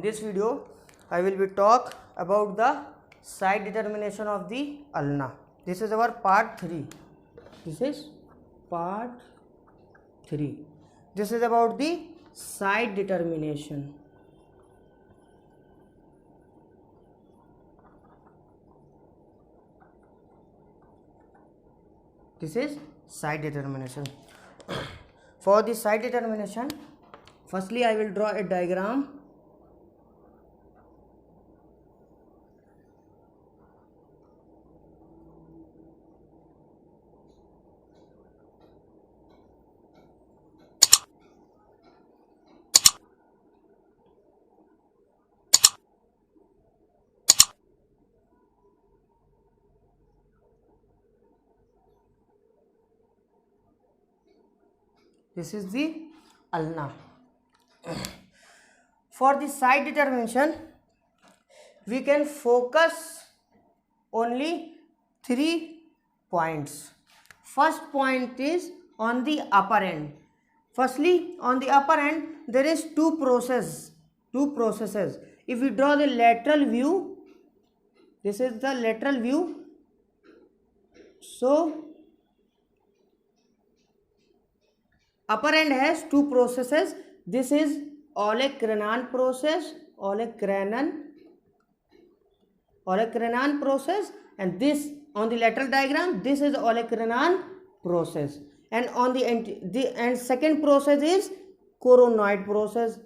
In this video, I will be talk about the side determination of the ulna. This is our part 3. This is part 3. This is about the side determination. This is side determination. For the side determination, firstly I will draw a diagram. This is the ulna. For the side determination, we can focus only 3 points. First point is on the upper end. Firstly, on the upper end, there is two processes. If we draw the lateral view, this is the lateral view. So, upper end has two processes. This is Olecranon process, Olecranon process, and this on the lateral diagram, this is Olecranon process, and on the second process is coronoid process.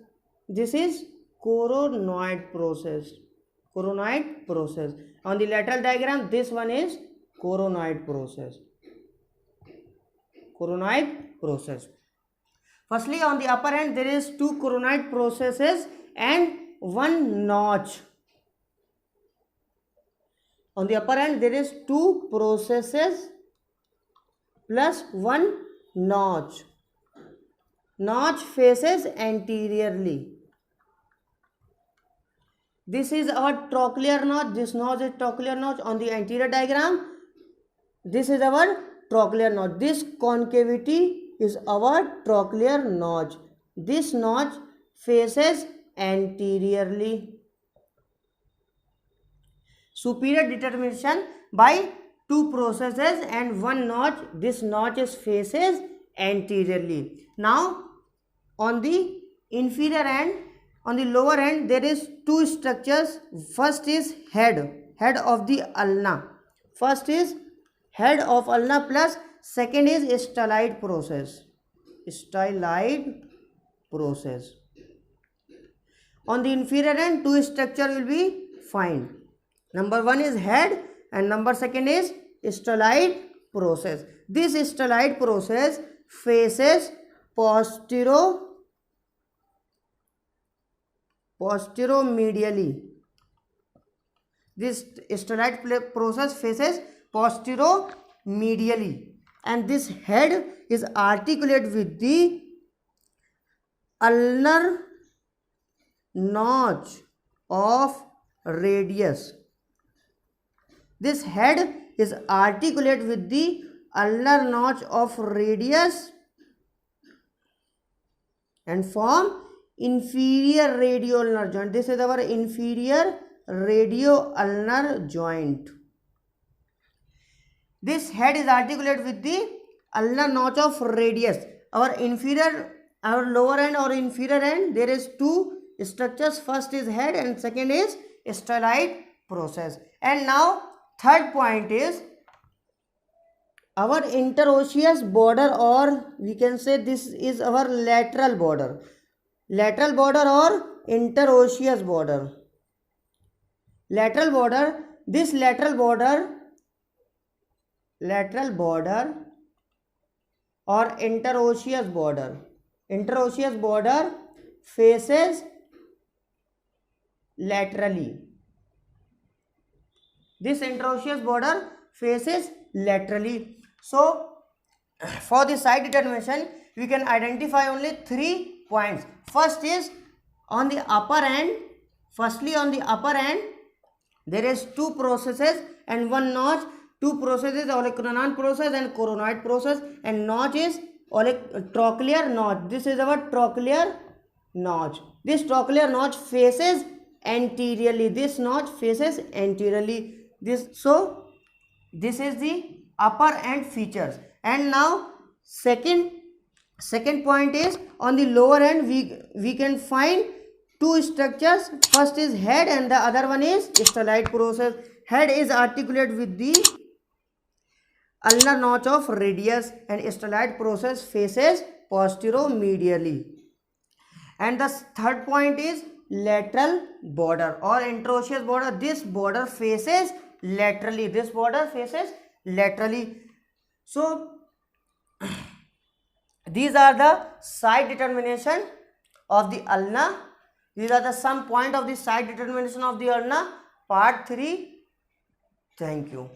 This is coronoid process. On the lateral diagram, this one is coronoid process. Firstly, on the upper end, there is two coronoid processes and one notch. On the upper end, there is two processes plus one notch. Notch faces anteriorly. This is our trochlear notch. This notch is trochlear notch. On the anterior diagram, this is our trochlear notch. This concavity is our trochlear notch. This notch faces anteriorly. Superior determination by two processes and one notch. This notch is faces anteriorly. Now, on the inferior end, on the lower end, there is two structures. First is head of the ulna. First is head of ulna plus second is styloid process. On the inferior end, two structure will be found. Number one is head and number second is styloid process. This styloid process faces posteromedially. This styloid process faces posteromedially, and this head is articulate with the ulnar notch of radius. This head is articulate with the ulnar notch of radius and form inferior radioulnar joint. This is our inferior radioulnar joint. This head is articulate with the ulnar notch of radius. Our lower end or inferior end, there is two structures. First is head and second is styloid process. And now third point is our interosseous border, or we can say this is our lateral border. Lateral border or interosseous border. Lateral border. This lateral border or interosseous border. Interosseous border faces laterally. This interosseous border faces laterally. So, for the side determination, we can identify only 3 points. First is on the upper end. Firstly, on the upper end, there is two processes and one notch. Two processes, Olecranon process and coronoid process, and notch is trochlear notch. This is our trochlear notch. This trochlear notch faces anteriorly. This notch faces anteriorly. This is the upper end features. And now second point is on the lower end we can find two structures. First is head and the other one is styloid process. Head is articulate with the ulnar notch of radius and styloid process faces posteromedially. And the third point is lateral border or interosseous border. This border faces laterally. So these are the side determination of the ulna. These are the some point of the side determination of the ulna. Part 3. Thank you.